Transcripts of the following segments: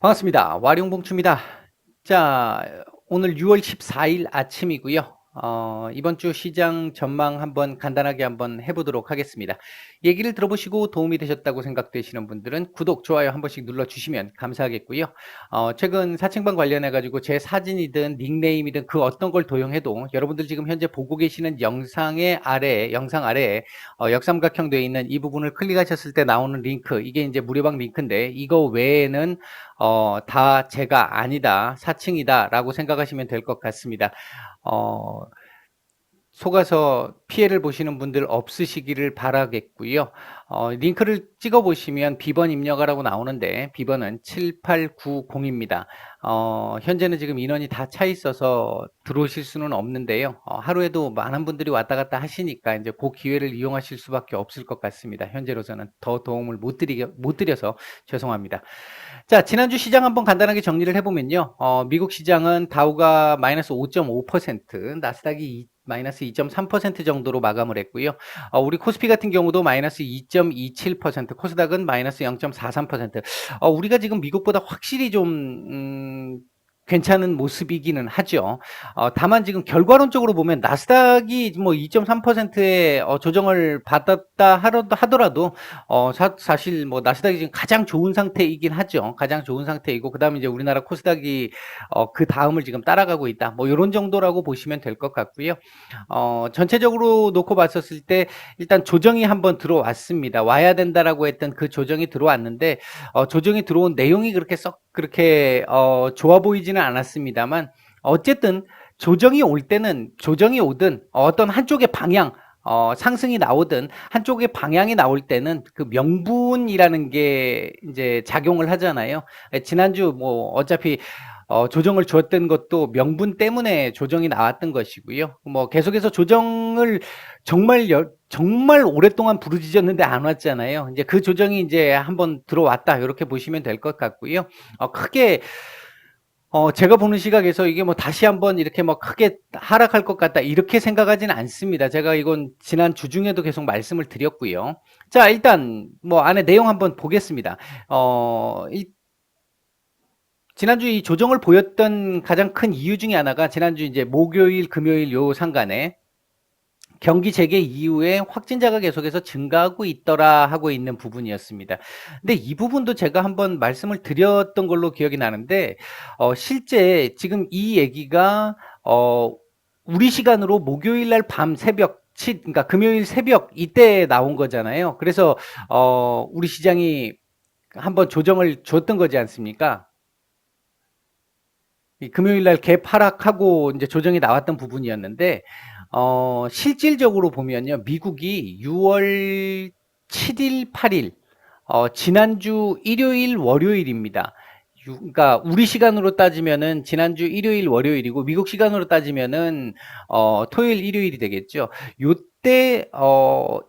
반갑습니다. 와룡봉추입니다. 자, 오늘 6월 14일 아침이고요. 이번 주 시장 전망 한번 간단하게 한번 해보도록 하겠습니다. 얘기를 들어보시고 도움이 되셨다고 생각되시는 분들은 구독, 좋아요 한 번씩 눌러주시면 감사하겠고요. 최근 사칭방 관련해가지고 제 사진이든 닉네임이든 그 어떤 걸 도용해도 여러분들 지금 현재 보고 계시는 영상 아래에 역삼각형 되어 있는 이 부분을 클릭하셨을 때 나오는 링크, 이게 이제 무료방 링크인데 이거 외에는 다 제가 아니다, 사칭이다 라고 생각하시면 될 것 같습니다. 어, 속아서 피해를 보시는 분들 없으시기를 바라겠고요. 링크를 찍어 보시면 비번 입력하라고 나오는데 비번은 7890입니다. 현재는 지금 인원이 다 차 있어서 들어오실 수는 없는데요. 하루에도 많은 분들이 왔다 갔다 하시니까 이제 그 기회를 이용하실 수밖에 없을 것 같습니다. 현재로서는 더 도움을 못 드려서 죄송합니다. 자, 지난주 시장 한번 간단하게 정리를 해보면요. 미국 시장은 다우가 마이너스 5.5%, 나스닥이 마이너스 2.3% 정도로 마감을 했고요. 우리 코스피 같은 경우도 마이너스 2.27%, 코스닥은 마이너스 0.43%. 우리가 지금 미국보다 확실히 좀 괜찮은 모습이기는 하죠. 다만 지금 결과론적으로 보면 나스닥이 뭐 2.3%의 조정을 받았다 하더라도 사실 뭐 나스닥이 지금 가장 좋은 상태이긴 하죠. 가장 좋은 상태이고 그다음에 이제 우리나라 코스닥이 그 다음을 지금 따라가고 있다. 뭐 이런 정도라고 보시면 될 것 같고요. 전체적으로 놓고 봤었을 때 일단 조정이 한번 들어왔습니다. 와야 된다라고 했던 그 조정이 들어왔는데 조정이 들어온 내용이 그렇게 좋아 보이지는 않았습니다만 어쨌든 조정이 오든 어떤 한쪽의 방향 상승이 나오든 한쪽의 방향이 나올 때는 그 명분이라는 게 이제 작용을 하잖아요. 지난주 뭐 어차피 조정을 주었던 것도 명분 때문에 조정이 나왔던 것이고요. 뭐 계속해서 조정을 정말 오랫동안 부르짖었는데 안 왔잖아요. 이제 그 조정이 이제 한번 들어왔다. 이렇게 보시면 될 것 같고요. 크게 제가 보는 시각에서 이게 뭐 다시 한번 이렇게 뭐 크게 하락할 것 같다. 이렇게 생각하지는 않습니다. 제가 이건 지난 주 중에도 계속 말씀을 드렸고요. 자, 일단 뭐 안에 내용 한번 보겠습니다. 지난주 이 조정을 보였던 가장 큰 이유 중에 하나가 지난주 이제 목요일, 금요일 요 상간에 경기 재개 이후에 확진자가 계속해서 증가하고 있더라 하고 있는 부분이었습니다. 근데 이 부분도 제가 한번 말씀을 드렸던 걸로 기억이 나는데, 실제 지금 이 얘기가, 우리 시간으로 목요일 날 밤 새벽, 그러니까 금요일 새벽 이때 나온 거잖아요. 그래서, 우리 시장이 한번 조정을 줬던 거지 않습니까? 금요일 날 갭 하락하고 이제 조정이 나왔던 부분이었는데, 실질적으로 보면요, 미국이 6월 7일, 8일, 지난주 일요일, 월요일입니다. 그러니까 우리 시간으로 따지면은 지난주 일요일, 월요일이고 미국 시간으로 따지면은 토요일, 일요일이 되겠죠. 요때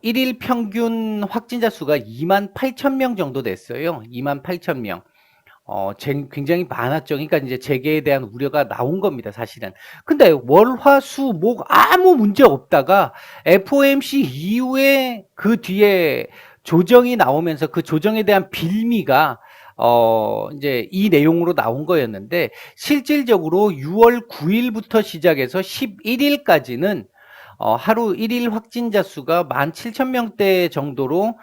일일 평균 확진자 수가 28,000명 정도 됐어요. 28,000명. 굉장히 많았죠. 그러니까 이제 재개에 대한 우려가 나온 겁니다, 사실은. 근데 월, 화, 수, 목 아무 문제 없다가 FOMC 이후에 그 뒤에 조정이 나오면서 그 조정에 대한 빌미가 이제 이 내용으로 나온 거였는데 실질적으로 6월 9일부터 시작해서 11일까지는 하루 1일 확진자 수가 17,000명대 정도로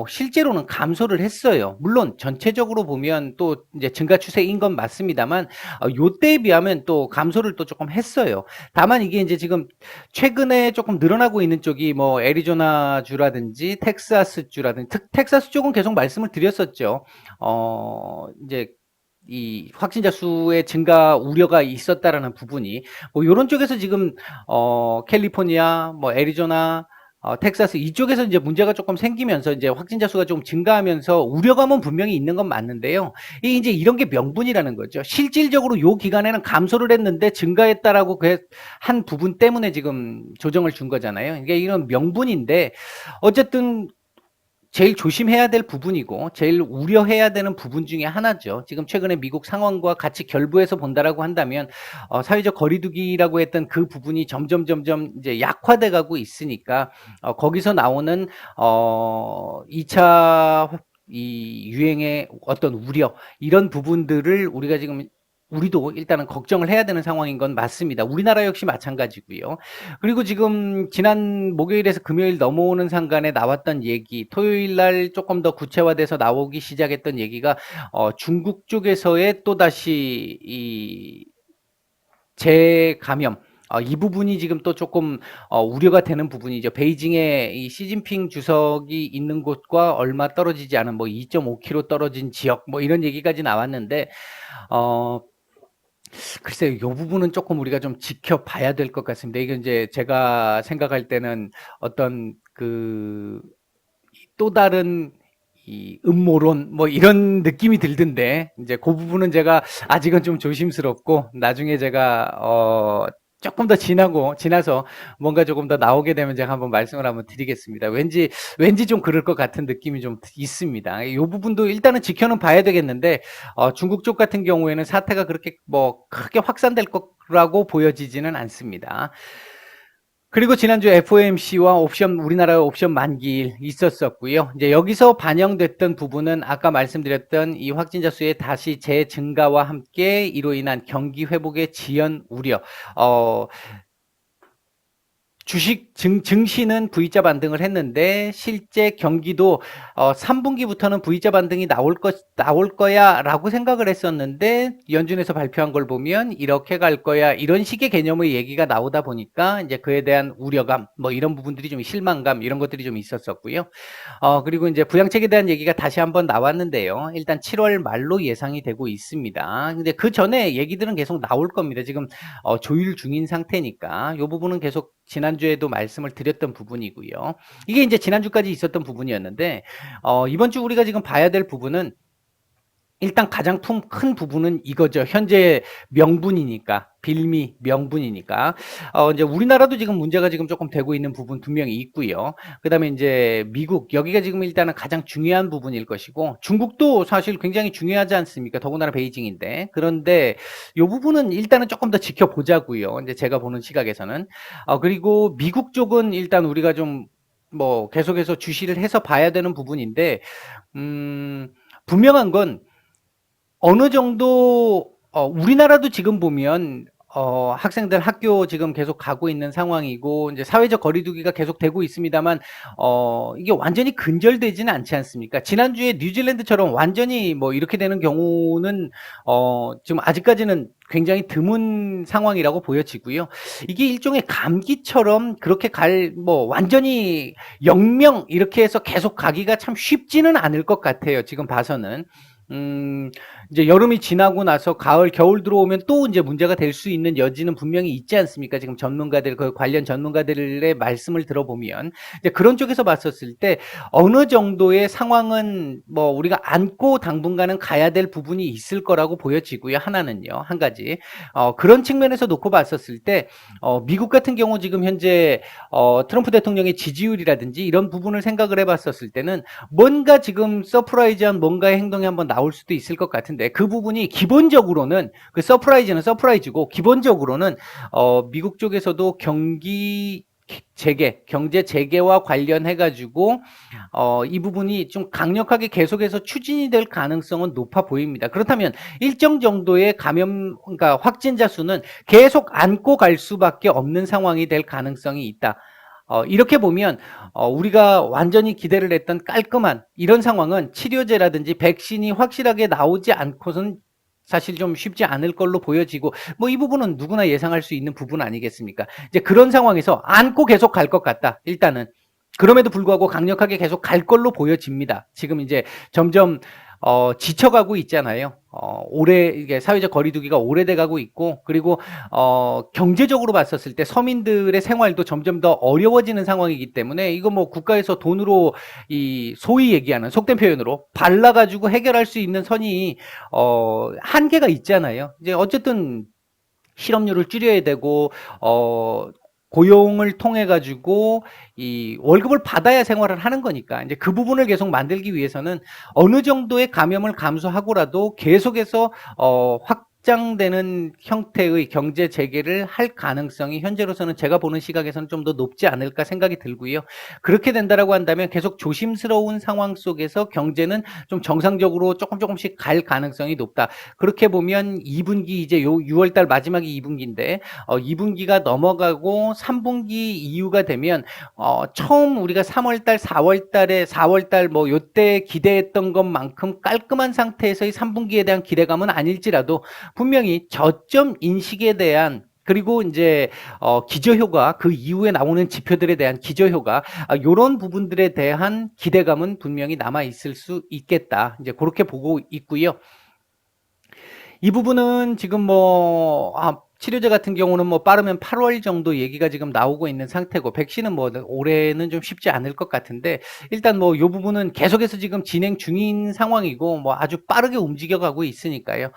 실제로는 감소를 했어요. 물론 전체적으로 보면 또 이제 증가 추세인 건 맞습니다만 요때에 비하면 또 감소를 또 조금 했어요. 다만 이게 이제 지금 최근에 조금 늘어나고 있는 쪽이 뭐 애리조나 주라든지 텍사스 주라든지 텍사스 쪽은 계속 말씀을 드렸었죠. 이제 이 확진자 수의 증가 우려가 있었다라는 부분이 뭐 요런 쪽에서 지금 캘리포니아, 뭐 애리조나, 텍사스 이쪽에서 이제 문제가 조금 생기면서 이제 확진자 수가 좀 증가하면서 우려감은 분명히 있는 건 맞는데요. 이 이제 이런 게 명분이라는 거죠. 실질적으로 요 기간에는 감소를 했는데 증가했다라고 한 부분 때문에 지금 조정을 준 거잖아요. 이게 이런 명분인데 어쨌든 제일 조심해야 될 부분이고 제일 우려해야 되는 부분 중에 하나죠. 지금 최근에 미국 상황과 같이 결부해서 본다라고 한다면 사회적 거리두기라고 했던 그 부분이 점점 이제 약화돼 가고 있으니까 거기서 나오는 2차 이 유행의 어떤 우려, 이런 부분들을 우리가 지금 우리도 일단은 걱정을 해야 되는 상황인 건 맞습니다. 우리나라 역시 마찬가지고요. 그리고 지금 지난 목요일에서 금요일 넘어오는 상간에 나왔던 얘기, 토요일 날 조금 더 구체화돼서 나오기 시작했던 얘기가 중국 쪽에서의 또다시 이 재감염, 이 부분이 지금 또 조금 우려가 되는 부분이죠. 베이징에 이 시진핑 주석이 있는 곳과 얼마 떨어지지 않은 뭐 2.5km 떨어진 지역, 뭐 이런 얘기까지 나왔는데 글쎄요, 요 부분은 조금 우리가 좀 지켜봐야 될 것 같습니다. 이게 이제 제가 생각할 때는 어떤 또 다른 이 음모론 뭐 이런 느낌이 들던데, 이제 그 부분은 제가 아직은 좀 조심스럽고, 나중에 제가 조금 더 지나서 뭔가 조금 더 나오게 되면 제가 한번 말씀을 한번 드리겠습니다. 왠지 좀 그럴 것 같은 느낌이 좀 있습니다. 이 부분도 일단은 지켜는 봐야 되겠는데, 중국 쪽 같은 경우에는 사태가 그렇게 뭐 크게 확산될 거라고 보여지지는 않습니다. 그리고 지난주 FOMC와 우리나라 옵션 만기일 있었었고요. 이제 여기서 반영됐던 부분은 아까 말씀드렸던 이 확진자 수의 다시 재증가와 함께 이로 인한 경기 회복의 지연 우려, 주식 증시는 V자 반등을 했는데 실제 경기도 3분기부터는 V자 반등이 나올 거야라고 생각을 했었는데, 연준에서 발표한 걸 보면 이렇게 갈 거야, 이런 식의 개념의 얘기가 나오다 보니까 이제 그에 대한 우려감, 뭐 이런 부분들이 좀, 실망감, 이런 것들이 좀 있었었고요. 그리고 이제 부양책에 대한 얘기가 다시 한번 나왔는데요. 일단 7월 말로 예상이 되고 있습니다. 근데 그 전에 얘기들은 계속 나올 겁니다. 지금 조율 중인 상태니까 이 부분은 계속 지난주에도 말씀을 드렸던 부분이고요. 이게 이제 지난주까지 있었던 부분이었는데, 이번 주 우리가 지금 봐야 될 부분은, 일단 가장 큰 부분은 이거죠. 현재 명분이니까, 빌미 명분이니까. 이제 우리나라도 지금 문제가 지금 조금 되고 있는 부분 분명히 있고요. 그 다음에 이제 미국, 여기가 지금 일단은 가장 중요한 부분일 것이고, 중국도 사실 굉장히 중요하지 않습니까? 더군다나 베이징인데. 그런데 이 부분은 일단은 조금 더 지켜보자고요. 이제 제가 보는 시각에서는. 그리고 미국 쪽은 일단 우리가 좀 뭐 계속해서 주시를 해서 봐야 되는 부분인데, 분명한 건 어느 정도 우리나라도 지금 보면 학생들 학교 지금 계속 가고 있는 상황이고, 이제 사회적 거리두기가 계속 되고 있습니다만, 이게 완전히 근절되지는 않지 않습니까? 지난주에 뉴질랜드처럼 완전히 뭐 이렇게 되는 경우는 지금 아직까지는 굉장히 드문 상황이라고 보여지고요. 이게 일종의 감기처럼 그렇게 뭐 완전히 영명 이렇게 해서 계속 가기가 참 쉽지는 않을 것 같아요. 지금 봐서는. 이제 여름이 지나고 나서 가을, 겨울 들어오면 또 이제 문제가 될 수 있는 여지는 분명히 있지 않습니까? 지금 그 관련 전문가들의 말씀을 들어보면. 이제 그런 쪽에서 봤었을 때 어느 정도의 상황은 뭐 우리가 안고 당분간은 가야 될 부분이 있을 거라고 보여지고요. 하나는요, 한 가지. 그런 측면에서 놓고 봤었을 때, 미국 같은 경우 지금 현재, 트럼프 대통령의 지지율이라든지 이런 부분을 생각을 해봤었을 때는 뭔가 지금 서프라이즈한 뭔가의 행동이 한번 나올 수도 있을 것 같은데, 그 부분이 기본적으로는, 그 서프라이즈는 서프라이즈고, 기본적으로는 미국 쪽에서도 경제 재개와 관련해가지고 이 부분이 좀 강력하게 계속해서 추진이 될 가능성은 높아 보입니다. 그렇다면 일정 정도의 그러니까 확진자 수는 계속 안고 갈 수밖에 없는 상황이 될 가능성이 있다. 이렇게 보면 우리가 완전히 기대를 했던 깔끔한 이런 상황은 치료제라든지 백신이 확실하게 나오지 않고선 사실 좀 쉽지 않을 걸로 보여지고, 뭐 이 부분은 누구나 예상할 수 있는 부분 아니겠습니까? 이제 그런 상황에서 안고 계속 갈 것 같다. 일단은 그럼에도 불구하고 강력하게 계속 갈 걸로 보여집니다. 지금 이제 점점 지쳐가고 있잖아요. 이게 사회적 거리두기가 오래돼 가고 있고, 그리고 경제적으로 봤었을 때 서민들의 생활도 점점 더 어려워지는 상황이기 때문에, 이거 뭐 국가에서 돈으로 이 소위 얘기하는 속된 표현으로 발라가지고 해결할 수 있는 선이 한계가 있잖아요. 이제 어쨌든 실업률을 줄여야 되고, 고용을 통해 가지고 이 월급을 받아야 생활을 하는 거니까, 이제 그 부분을 계속 만들기 위해서는 어느 정도의 감염을 감소하고라도 계속해서 확장되는 형태의 경제 재개를 할 가능성이 현재로서는 제가 보는 시각에서는 좀 더 높지 않을까 생각이 들고요. 그렇게 된다라고 한다면 계속 조심스러운 상황 속에서 경제는 좀 정상적으로 조금씩 갈 가능성이 높다. 그렇게 보면 2분기 이제 요 6월 달 마지막이 2분기인데 2분기가 넘어가고 3분기 이후가 되면 처음 우리가 3월 달, 4월 달에 4월 달 뭐 요때 기대했던 것만큼 깔끔한 상태에서의 3분기에 대한 기대감은 아닐지라도 분명히 저점 인식에 대한 그리고 이제 기저효과 그 이후에 나오는 지표들에 대한 기저효과 요런 부분들에 대한 기대감은 분명히 남아 있을 수 있겠다. 이제 그렇게 보고 있고요. 이 부분은 지금 치료제 같은 경우는 뭐 빠르면 8월 정도 얘기가 지금 나오고 있는 상태고 백신은 뭐 올해는 좀 쉽지 않을 것 같은데 일단 뭐 요 부분은 계속해서 지금 진행 중인 상황이고 뭐 아주 빠르게 움직여가고 있으니까요.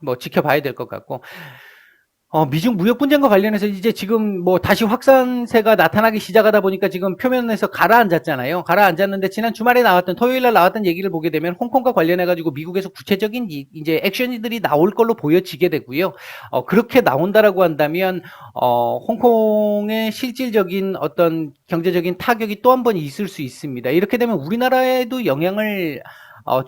뭐 지켜봐야 될 것 같고 미중 무역 분쟁과 관련해서 이제 지금 뭐 다시 확산세가 나타나기 시작하다 보니까 지금 표면에서 가라앉았잖아요. 가라앉았는데 지난 주말에 나왔던 토요일 날 나왔던 얘기를 보게 되면 홍콩과 관련해 가지고 미국에서 구체적인 이제 액션들이 나올 걸로 보여지게 되고요. 그렇게 나온다라고 한다면 홍콩의 실질적인 어떤 경제적인 타격이 또 한 번 있을 수 있습니다. 이렇게 되면 우리나라에도 영향을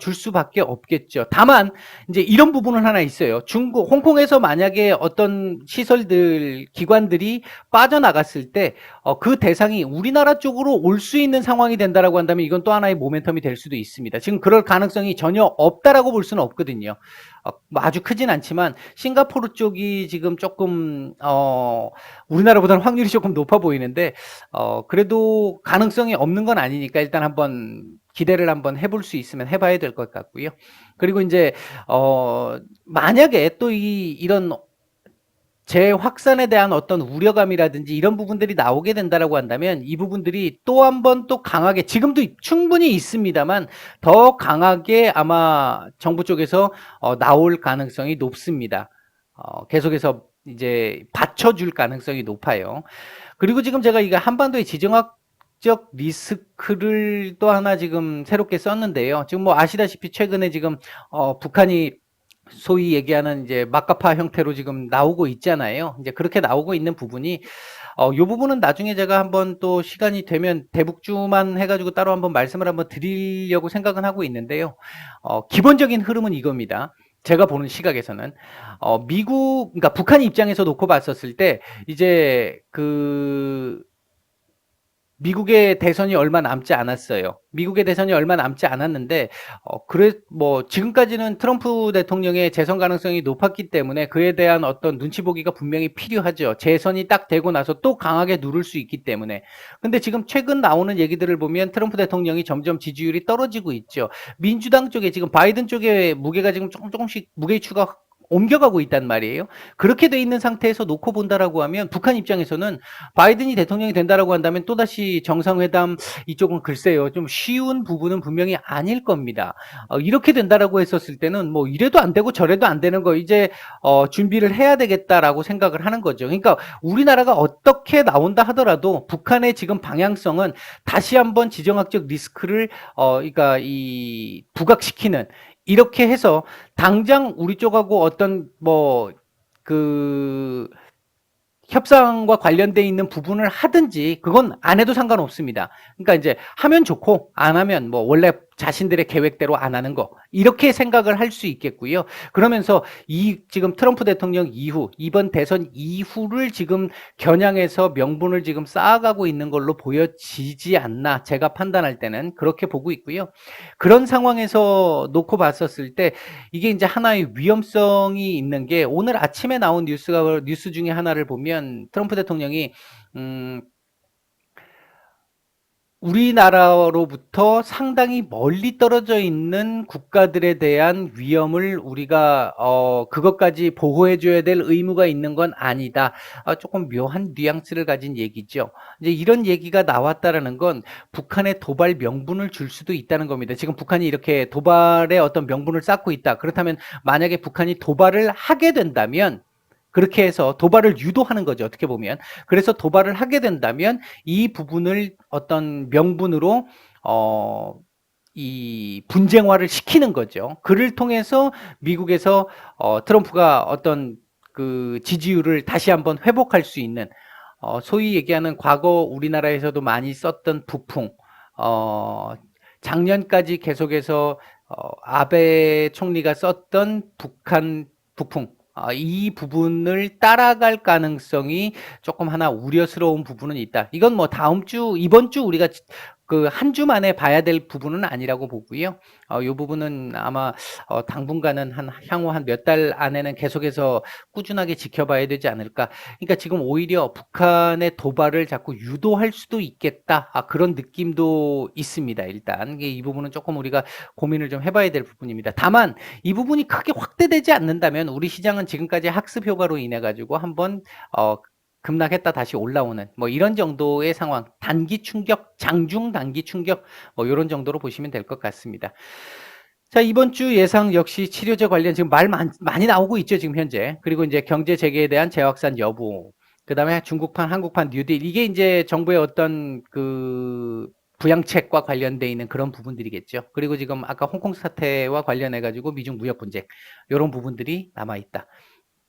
줄 수밖에 없겠죠. 다만 이제 이런 부분은 하나 있어요. 홍콩에서 만약에 어떤 시설들, 기관들이 빠져나갔을 때, 그 대상이 우리나라 쪽으로 올 수 있는 상황이 된다라고 한다면 이건 또 하나의 모멘텀이 될 수도 있습니다. 지금 그럴 가능성이 전혀 없다라고 볼 수는 없거든요. 뭐 아주 크진 않지만 싱가포르 쪽이 지금 조금 우리나라보다는 확률이 조금 높아 보이는데 그래도 가능성이 없는 건 아니니까 일단 한번 기대를 한번 해볼 수 있으면 해봐야 될 것 같고요. 그리고 이제 만약에 또 이런 재확산에 대한 어떤 우려감이라든지 이런 부분들이 나오게 된다라고 한다면 이 부분들이 또 한 번 또 강하게 지금도 충분히 있습니다만 더 강하게 아마 정부 쪽에서 나올 가능성이 높습니다. 계속해서 이제 받쳐줄 가능성이 높아요. 그리고 지금 제가 이게 한반도의 지정학적 리스크를 또 하나 지금 새롭게 썼는데요. 지금 뭐 아시다시피 최근에 지금 북한이 소위 얘기하는 이제 막가파 형태로 지금 나오고 있잖아요. 이제 그렇게 나오고 있는 부분이 요 부분은 나중에 제가 한번 또 시간이 되면 대북주만 해가지고 따로 한번 말씀을 한번 드리려고 생각은 하고 있는데요. 기본적인 흐름은 이겁니다. 제가 보는 시각에서는 그러니까 북한 입장에서 놓고 봤었을 때 이제 미국의 대선이 얼마 남지 않았어요. 미국의 대선이 얼마 남지 않았는데, 지금까지는 트럼프 대통령의 재선 가능성이 높았기 때문에 그에 대한 어떤 눈치 보기가 분명히 필요하죠. 재선이 딱 되고 나서 또 강하게 누를 수 있기 때문에. 근데 지금 최근 나오는 얘기들을 보면 트럼프 대통령이 점점 지지율이 떨어지고 있죠. 민주당 쪽에 지금 바이든 쪽에 무게가 지금 조금씩 무게 추가 옮겨가고 있단 말이에요. 그렇게 돼 있는 상태에서 놓고 본다라고 하면 북한 입장에서는 바이든이 대통령이 된다라고 한다면 또다시 정상회담 이쪽은 글쎄요. 좀 쉬운 부분은 분명히 아닐 겁니다. 이렇게 된다라고 했었을 때는 뭐 이래도 안 되고 저래도 안 되는 거 이제 준비를 해야 되겠다라고 생각을 하는 거죠. 그러니까 우리나라가 어떻게 나온다 하더라도 북한의 지금 방향성은 다시 한번 지정학적 리스크를 그러니까 이 부각시키는 이렇게 해서 당장 우리 쪽하고 어떤 협상과 관련돼 있는 부분을 하든지 그건 안 해도 상관없습니다. 그러니까 이제 하면 좋고 안 하면 뭐 원래 자신들의 계획대로 안 하는 거 이렇게 생각을 할 수 있겠고요. 그러면서 지금 트럼프 대통령 이후 이번 대선 이후를 지금 겨냥해서 명분을 지금 쌓아가고 있는 걸로 보여지지 않나 제가 판단할 때는 그렇게 보고 있고요. 그런 상황에서 놓고 봤었을 때 이게 이제 하나의 위험성이 있는 게 오늘 아침에 나온 뉴스 중에 하나를 보면 트럼프 대통령이 우리나라로부터 상당히 멀리 떨어져 있는 국가들에 대한 위험을 우리가 그것까지 보호해 줘야 될 의무가 있는 건 아니다. 조금 묘한 뉘앙스를 가진 얘기죠. 이제 이런 얘기가 나왔다라는 건 북한의 도발 명분을 줄 수도 있다는 겁니다. 지금 북한이 이렇게 도발의 어떤 명분을 쌓고 있다. 그렇다면 만약에 북한이 도발을 하게 된다면 그렇게 해서 도발을 유도하는 거죠. 어떻게 보면. 그래서 도발을 하게 된다면 이 부분을 어떤 명분으로 이 분쟁화를 시키는 거죠. 그를 통해서 미국에서 트럼프가 어떤 그 지지율을 다시 한번 회복할 수 있는 소위 얘기하는 과거 우리나라에서도 많이 썼던 부풍, 작년까지 계속해서 아베 총리가 썼던 북한 부풍, 이 부분을 따라갈 가능성이 조금 하나 우려스러운 부분은 있다. 이건 뭐 다음 주, 이번 주 우리가 그 한 주 만에 봐야 될 부분은 아니라고 보고요. 이 부분은 아마 당분간은 향후 한 몇 달 안에는 계속해서 꾸준하게 지켜봐야 되지 않을까. 그러니까 지금 오히려 북한의 도발을 자꾸 유도할 수도 있겠다. 그런 느낌도 있습니다. 일단 이 부분은 조금 우리가 고민을 좀 해봐야 될 부분입니다. 다만 이 부분이 크게 확대되지 않는다면 우리 시장은 지금까지 학습 효과로 인해 가지고 한번 급락했다 다시 올라오는 뭐 이런 정도의 상황, 단기 충격, 장중 단기 충격 뭐 이런 정도로 보시면 될 것 같습니다. 자, 이번 주 예상 역시 치료제 관련 지금 말 많이 나오고 있죠, 지금 현재. 그리고 이제 경제 재개에 대한 재확산 여부, 그 다음에 중국판, 한국판 뉴딜, 이게 이제 정부의 어떤 그 부양책과 관련돼 있는 그런 부분들이겠죠. 그리고 지금 아까 홍콩 사태와 관련해 가지고 미중 무역 분쟁, 이런 부분들이 남아 있다.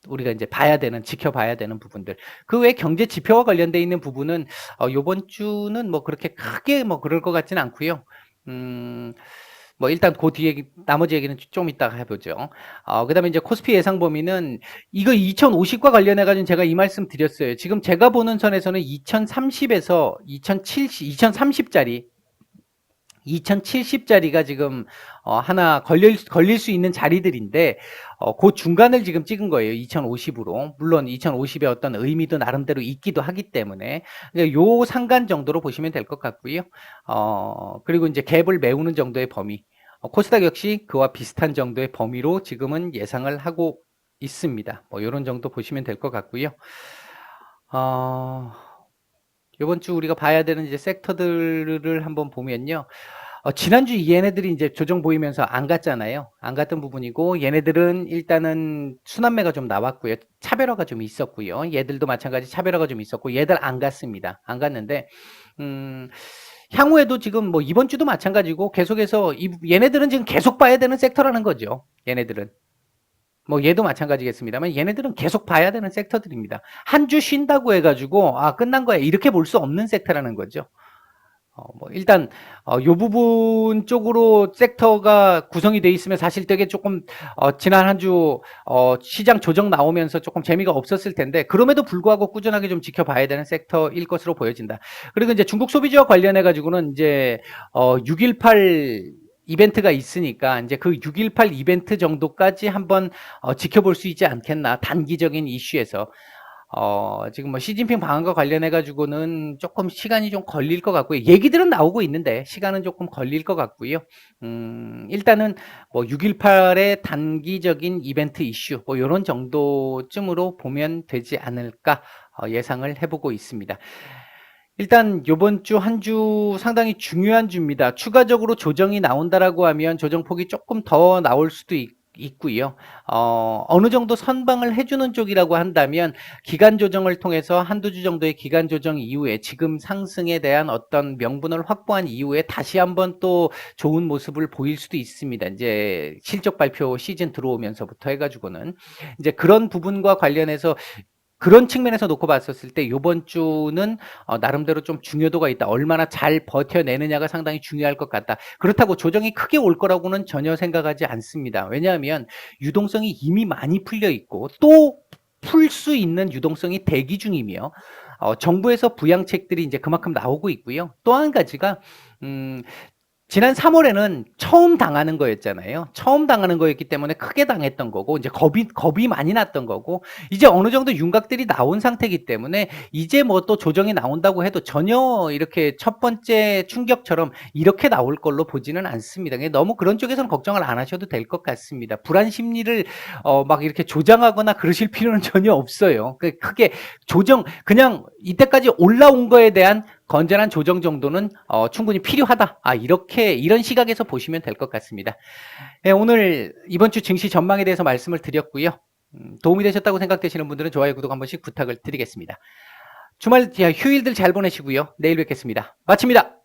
우리가 이제 봐야 되는, 지켜봐야 되는 부분들. 그 외에 경제 지표와 관련돼 있는 부분은 요번 주는 뭐 그렇게 크게 뭐 그럴 것 같지는 않고요. 뭐 일단 그 뒤에 나머지 얘기는 좀 이따가 해보죠. 그다음에 이제 코스피 예상 범위는 이거 2050과 관련해 가지고 제가 이 말씀 드렸어요. 지금 제가 보는 선에서는 2030에서 2030짜리 2070짜리가 지금 하나 걸릴 수 있는 자리들인데 그 중간을 지금 찍은 거예요. 2050으로. 물론 2050의 어떤 의미도 나름대로 있기도 하기 때문에 요 상간 정도로 보시면 될 것 같고요. 그리고 이제 갭을 메우는 정도의 범위. 코스닥 역시 그와 비슷한 정도의 범위로 지금은 예상을 하고 있습니다. 뭐 이런 정도 보시면 될 것 같고요. 이번 주 우리가 봐야 되는 이제 섹터들을 한번 보면요. 지난주 얘네들이 이제 조정 보이면서 안 갔잖아요. 안 갔던 부분이고, 얘네들은 일단은 순환매가 좀 나왔고요. 차별화가 좀 있었고요. 얘들도 마찬가지 차별화가 좀 있었고, 얘들 안 갔습니다. 안 갔는데, 향후에도 지금 뭐 이번 주도 마찬가지고, 계속해서 얘네들은 지금 계속 봐야 되는 섹터라는 거죠. 얘네들은. 뭐 얘도 마찬가지겠습니다만 얘네들은 계속 봐야 되는 섹터들입니다. 한 주 쉰다고 해가지고 끝난 거야 이렇게 볼 수 없는 섹터라는 거죠. 뭐 일단 요 부분 쪽으로 섹터가 구성이 돼 있으면 사실 되게 조금 지난 한 주 시장 조정 나오면서 조금 재미가 없었을 텐데 그럼에도 불구하고 꾸준하게 좀 지켜봐야 되는 섹터일 것으로 보여진다. 그리고 이제 중국 소비주와 관련해 가지고는 이제 6.18 이벤트가 있으니까 이제 그 6.18 이벤트 정도까지 한번 지켜볼 수 있지 않겠나 단기적인 이슈에서 지금 뭐 시진핑 방한과 관련해 가지고는 조금 시간이 좀 걸릴 것 같고요. 얘기들은 나오고 있는데 시간은 조금 걸릴 것 같고요. 일단은 뭐 6.18의 단기적인 이벤트 이슈 뭐 이런 정도쯤으로 보면 되지 않을까 예상을 해보고 있습니다. 일단 요번 주 한 주 상당히 중요한 주입니다. 추가적으로 조정이 나온다라고 하면 조정폭이 조금 더 나올 수도 있고요. 어느 정도 선방을 해주는 쪽이라고 한다면 기간 조정을 통해서 한두 주 정도의 기간 조정 이후에 지금 상승에 대한 어떤 명분을 확보한 이후에 다시 한번 또 좋은 모습을 보일 수도 있습니다. 이제 실적 발표 시즌 들어오면서부터 해가지고는 이제 그런 부분과 관련해서 그런 측면에서 놓고 봤었을 때 이번 주는 나름대로 좀 중요도가 있다. 얼마나 잘 버텨내느냐가 상당히 중요할 것 같다. 그렇다고 조정이 크게 올 거라고는 전혀 생각하지 않습니다. 왜냐하면 유동성이 이미 많이 풀려 있고 또 풀 수 있는 유동성이 대기 중이며 정부에서 부양책들이 이제 그만큼 나오고 있고요. 또 한 가지가 지난 3월에는 처음 당하는 거였잖아요. 처음 당하는 거였기 때문에 크게 당했던 거고 이제 겁이 많이 났던 거고 이제 어느 정도 윤곽들이 나온 상태이기 때문에 이제 뭐 또 조정이 나온다고 해도 전혀 이렇게 첫 번째 충격처럼 이렇게 나올 걸로 보지는 않습니다. 너무 그런 쪽에서는 걱정을 안 하셔도 될 것 같습니다. 불안 심리를 막 이렇게 조장하거나 그러실 필요는 전혀 없어요. 크게 조정 그냥 이때까지 올라온 거에 대한 건전한 조정 정도는 충분히 필요하다. 이런 시각에서 보시면 될 것 같습니다. 네, 오늘 이번 주 증시 전망에 대해서 말씀을 드렸고요. 도움이 되셨다고 생각되시는 분들은 좋아요, 구독 한 번씩 부탁을 드리겠습니다. 주말 휴일들 잘 보내시고요. 내일 뵙겠습니다. 마칩니다.